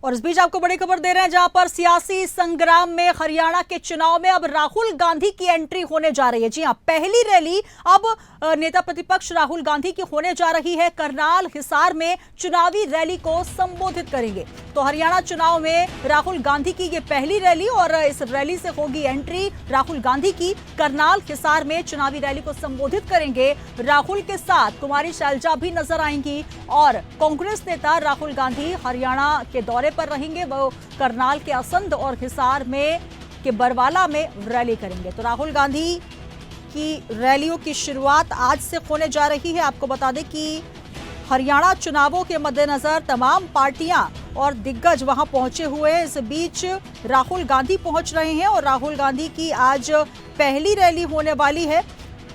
और इस बीच आपको बड़ी खबर दे रहे हैं, जहां पर सियासी संग्राम में हरियाणा के चुनाव में अब राहुल गांधी की एंट्री होने जा रही है। जी हां, पहली रैली अब नेता प्रतिपक्ष राहुल गांधी की होने जा रही है। करनाल हिसार में चुनावी रैली को संबोधित करेंगे। तो हरियाणा चुनाव में राहुल गांधी की ये पहली रैली और इस रैली से होगी एंट्री राहुल गांधी की। करनाल हिसार में चुनावी रैली को संबोधित करेंगे। राहुल के साथ कुमारी शैलजा भी नजर आएंगी और कांग्रेस नेता राहुल गांधी हरियाणा के दौरे पर रहेंगे। वो करनाल के असंध और हिसार में के बरवाला में रैली करेंगे। तो राहुल गांधी की रैलियों की शुरुआत आज से होने जा रही है। आपको बता दें कि हरियाणा चुनावों के मद्देनजर तमाम पार्टियां और दिग्गज वहां पहुंचे हुए हैं। इस बीच राहुल गांधी पहुंच रहे हैं और राहुल गांधी की आज पहली रैली होने वाली है।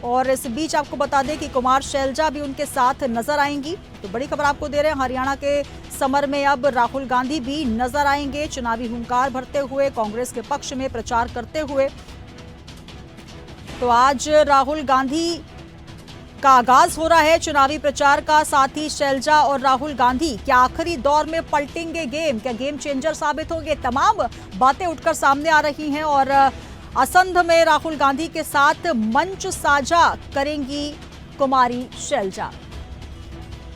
और इस बीच आपको बता दें कि कुमार शैलजा भी उनके साथ नजर आएंगी। तो बड़ी खबर आपको दे रहे हैं, हरियाणा के समर में अब राहुल गांधी भी नजर आएंगे, चुनावी हुंकार भरते हुए, कांग्रेस के पक्ष में प्रचार करते हुए। तो आज राहुल गांधी का आगाज हो रहा है चुनावी प्रचार का। साथ ही शैलजा और राहुल गांधी क्या आखिरी दौर में पलटेंगे गेम, क्या गेम चेंजर साबित होंगे, तमाम बातें उठकर सामने आ रही हैं। और असंध में राहुल गांधी के साथ मंच साझा करेंगी कुमारी शैलजा।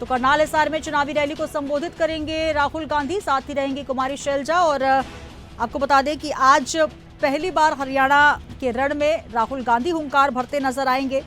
तो करनाल हिसार में चुनावी रैली को संबोधित करेंगे राहुल गांधी, साथ ही रहेंगी कुमारी शैलजा। और आपको बता दें कि आज पहली बार हरियाणा के रण में राहुल गांधी हुंकार भरते नजर आएंगे।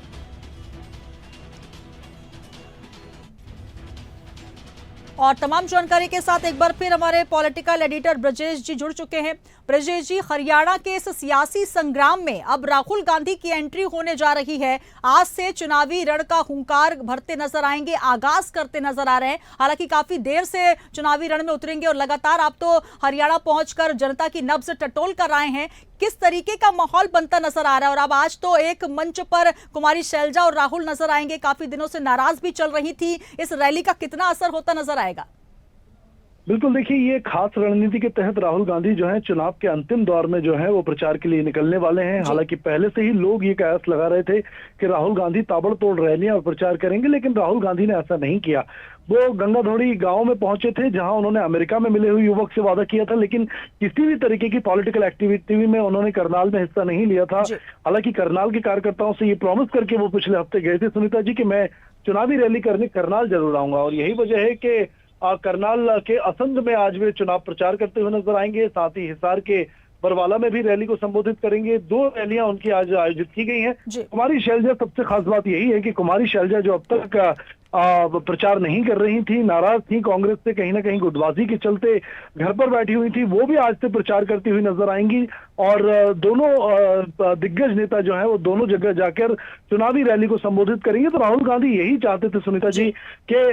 और तमाम जानकारी के साथ एक बार फिर हमारे पॉलिटिकल एडिटर ब्रजेश जी जुड़ चुके हैं। ब्रजेश जी, हरियाणा के इस सियासी संग्राम में अब राहुल गांधी की एंट्री होने जा रही है। आज से चुनावी रण का हुंकार भरते नजर आएंगे, आगाज करते नजर आ रहे हैं। हालांकि काफी देर से चुनावी रण में उतरेंगे और लगातार आप तो हरियाणा पहुंचकर जनता की नब्ज टटोल कर आए हैं। किस तरीके का माहौल बनता नजर आ रहा है? और अब आज तो एक मंच पर कुमारी शैलजा और राहुल नजर आएंगे, काफी दिनों से नाराज भी चल रही थी। इस रैली का कितना असर होता नजर आएगा? बिल्कुल, देखिए, ये खास रणनीति के तहत राहुल गांधी जो है चुनाव के अंतिम दौर में जो है वो प्रचार के लिए निकलने वाले हैं। हालांकि पहले से ही लोग ये कयास लगा रहे थे कि राहुल गांधी ताबड़तोड़ रैलियां और प्रचार करेंगे, लेकिन राहुल गांधी ने ऐसा नहीं किया। वो गंगाधोड़ी गांव में पहुंचे थे, जहां उन्होंने अमेरिका में मिले हुए युवक से वादा किया था, लेकिन किसी भी तरीके की पॉलिटिकल एक्टिविटी में उन्होंने करनाल में हिस्सा नहीं लिया था। हालांकि करनाल के कार्यकर्ताओं से ये प्रॉमिस करके वो पिछले हफ्ते गए थे सुनीता जी कि मैं चुनावी रैली करने करनाल जरूर आऊंगा। और यही वजह है कि करनाल के असंध में आज वे चुनाव प्रचार करते हुए नजर आएंगे। साथ ही हिसार के बरवाला में भी रैली को संबोधित करेंगे। 2 रैलियां उनकी आज आयोजित की गई हैं। कुमारी शैलजा, सबसे खास बात यही है कि कुमारी शैलजा जो अब तक प्रचार नहीं कर रही थी, नाराज थी कांग्रेस से, कहीं ना कहीं गुटबाजी के चलते घर पर बैठी हुई थी, वो भी आज से प्रचार करती हुई नजर आएंगी। और दोनों दिग्गज नेता जो है वो दोनों जगह जाकर चुनावी रैली को संबोधित करेंगे। तो राहुल गांधी यही चाहते थे सुनीता जी कि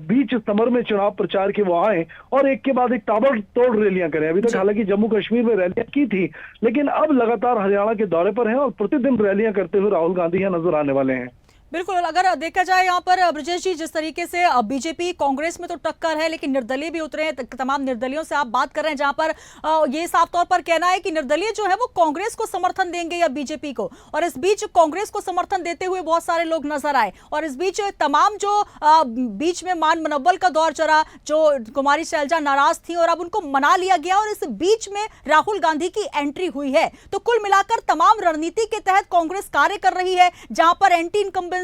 बीच समर में चुनाव प्रचार के वो आए और एक के बाद एक ताबड़तोड़ रैलियां करें। अभी तक हालांकि जम्मू कश्मीर में रैलियां की थी, लेकिन अब लगातार हरियाणा के दौरे पर हैं और प्रतिदिन रैलियां करते हुए राहुल गांधी यहाँ नजर आने वाले हैं। बिल्कुल, अगर देखा जाए यहाँ पर ब्रजेश जी, जिस तरीके से बीजेपी कांग्रेस में तो टक्कर है, लेकिन निर्दलीय भी उतरे हैं। तमाम निर्दलियों से आप बात कर रहे हैं, जहां पर ये साफ तौर पर कहना है कि निर्दलीय जो है वो कांग्रेस को समर्थन देंगे या बीजेपी को। और इस बीच कांग्रेस को समर्थन देते हुए बहुत सारे लोग नजर आए। और इस बीच तमाम जो बीच में मान मनव्वल का दौर चला, जो कुमारी शैलजा नाराज थी और अब उनको मना लिया गया, और इस बीच में राहुल गांधी की एंट्री हुई है। तो कुल मिलाकर तमाम रणनीति के तहत कांग्रेस कार्य कर रही है, जहां पर एंटी इनकम्बेंसी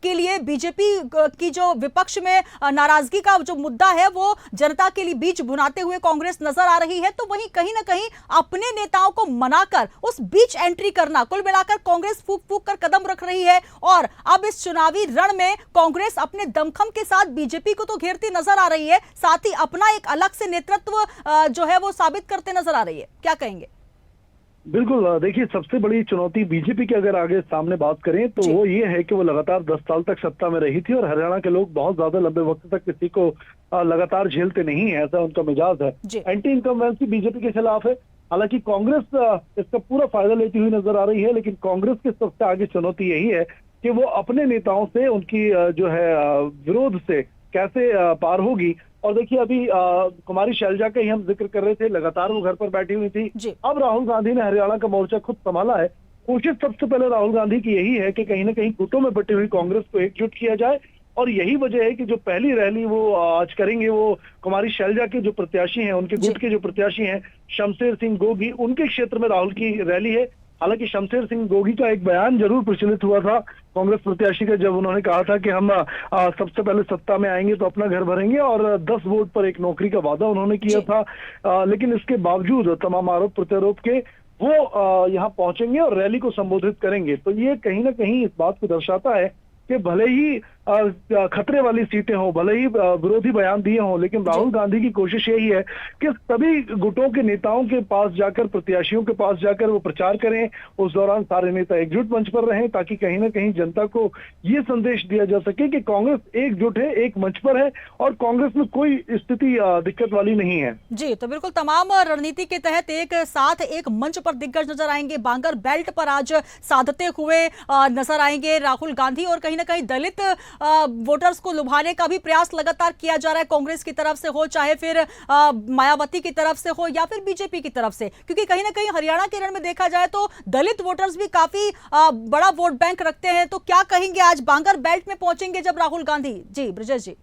के लिए बीजेपी की जो विपक्ष में नाराजगी का जो मुद्दा है वो जनता के लिए बीच भुनाते हुए कांग्रेस नजर आ रही है। तो वहीं कहीं ना कहीं अपने नेताओं को मनाकर उस बीच एंट्री करना, कुल मिलाकर कांग्रेस फूक फूक कर कदम रख रही है। और अब इस चुनावी रण में कांग्रेस अपने दमखम के साथ बीजेपी को तो घेरती नजर आ रही है, साथ ही अपना एक अलग से नेतृत्व जो है वो साबित करते नजर आ रही है। क्या कहेंगे? बिल्कुल, देखिए, सबसे बड़ी चुनौती बीजेपी के अगर आगे सामने बात करें तो वो ये है कि वो लगातार 10 साल तक सत्ता में रही थी और हरियाणा के लोग बहुत ज्यादा लंबे वक्त तक किसी को लगातार झेलते नहीं है, ऐसा उनका मिजाज है। एंटी इनकम्बेंसी बीजेपी के खिलाफ है। हालांकि कांग्रेस इसका पूरा फायदा लेती हुई नजर आ रही है, लेकिन कांग्रेस की सबसे आगे चुनौती यही है कि वो अपने नेताओं से उनकी जो है विरोध से कैसे पार होगी। और देखिए, अभी कुमारी शैलजा का ही हम जिक्र कर रहे थे, लगातार वो घर पर बैठी हुई थी। अब राहुल गांधी ने हरियाणा का मोर्चा खुद संभाला है। कोशिश सबसे पहले राहुल गांधी की यही है कि कहीं ना कहीं गुटों में बटी हुई कांग्रेस को एकजुट किया जाए और यही वजह है कि जो पहली रैली वो आज करेंगे वो कुमारी शैलजा के जो प्रत्याशी हैं, उनके गुट के जो प्रत्याशी हैं शमशेर सिंह गोगी, उनके क्षेत्र में राहुल की रैली है। हालांकि शमशेर सिंह गोगी का एक बयान जरूर प्रचलित हुआ था कांग्रेस प्रत्याशी का, जब उन्होंने कहा था कि हम सबसे पहले सत्ता में आएंगे तो अपना घर भरेंगे, और 10 वोट पर एक नौकरी का वादा उन्होंने किया था। लेकिन इसके बावजूद तमाम आरोप प्रत्यारोप के वो यहाँ पहुंचेंगे और रैली को संबोधित करेंगे। तो ये कहीं ना कहीं इस बात को दर्शाता है कि भले ही खतरे वाली सीटें हों, भले ही विरोधी बयान दिए हों, लेकिन राहुल गांधी की कोशिश यही है कि सभी गुटों के नेताओं के पास जाकर, प्रत्याशियों के पास जाकर वो प्रचार करें। उस दौरान सारे नेता एकजुट मंच पर रहें, ताकि कहीं ना कहीं जनता को ये संदेश दिया जा सके कि कांग्रेस एकजुट है, एक मंच पर है और कांग्रेस में कोई स्थिति दिक्कत वाली नहीं है। जी, तो बिल्कुल तमाम रणनीति के तहत एक साथ एक मंच पर दिग्गज नजर आएंगे। बांगर बेल्ट पर आज साधते हुए नजर आएंगे राहुल गांधी, और कहीं ना कहीं दलित वोटर्स को लुभाने का भी प्रयास लगातार किया जा रहा है, कांग्रेस की तरफ से हो, चाहे फिर मायावती की तरफ से हो या फिर बीजेपी की तरफ से, क्योंकि कहीं ना कहीं हरियाणा के रण में देखा जाए तो दलित वोटर्स भी काफी बड़ा वोट बैंक रखते हैं। तो क्या कहेंगे, आज बांगर बेल्ट में पहुंचेंगे जब राहुल गांधी? जी ब्रजेश जी।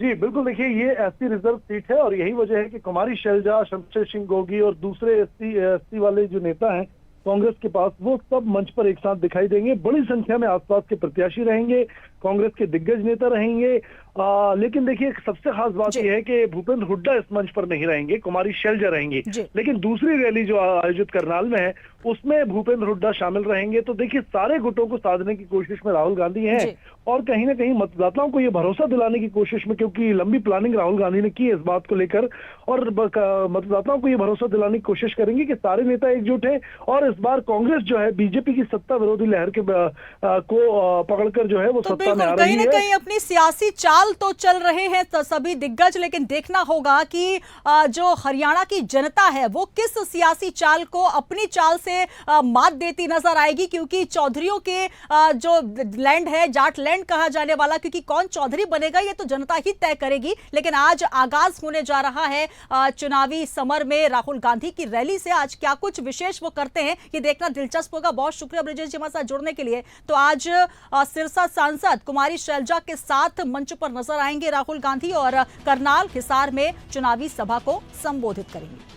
जी बिल्कुल, देखिए ये एससी रिजर्व सीट है और यही वजह है कि कुमारी शैलजा, शमशेर सिंह गोगी और दूसरे एससी वाले जो नेता हैं कांग्रेस के पास, वो सब मंच पर एक साथ दिखाई देंगे। बड़ी संख्या में आसपास के प्रत्याशी रहेंगे, कांग्रेस के दिग्गज नेता रहेंगे। लेकिन देखिए सबसे खास बात यह है कि भूपेंद्र हुड्डा इस मंच पर नहीं रहेंगे, कुमारी शैलजा रहेंगी। लेकिन दूसरी रैली जो आयोजित करनाल में है उसमें भूपेंद्र हुड्डा शामिल रहेंगे। तो देखिए सारे गुटों को साधने की कोशिश में राहुल गांधी हैं और कहीं ना कहीं मतदाताओं को ये भरोसा दिलाने की कोशिश में, क्योंकि लंबी प्लानिंग राहुल गांधी ने की इस बात को लेकर, और मतदाताओं को ये भरोसा दिलाने की कोशिश करेंगे कि सारे नेता एकजुट हैं और इस बार कांग्रेस जो है बीजेपी की सत्ता विरोधी लहर के को पकड़कर जो है वो सत्ता में आ रही है। कहीं ना कहीं अपनी सियासी चाल तो चल रहे हैं तो सभी दिग्गज, लेकिन देखना होगा कि जो हरियाणा की जनता है वो किस सियासी चाल को अपनी चाल से मात देती नजर आएगी, क्योंकि चौधरियों के जो लैंड है, जाट लैंड कहा जाने वाला, क्योंकि कौन चौधरी बनेगा ये तो जनता ही तय करेगी। लेकिन आज आगाज होने जा रहा है चुनावी समर में राहुल गांधी की रैली से। आज क्या कुछ विशेष वो करते हैं ये देखना दिलचस्प होगा। बहुत शुक्रिया ब्रजेश जी हमारे साथ जुड़ने के लिए। तो आज सिरसा सांसद कुमारी शैलजा के साथ मंच पर नजर आएंगे राहुल गांधी और करनाल, हिसार में चुनावी सभा को संबोधित करेंगे।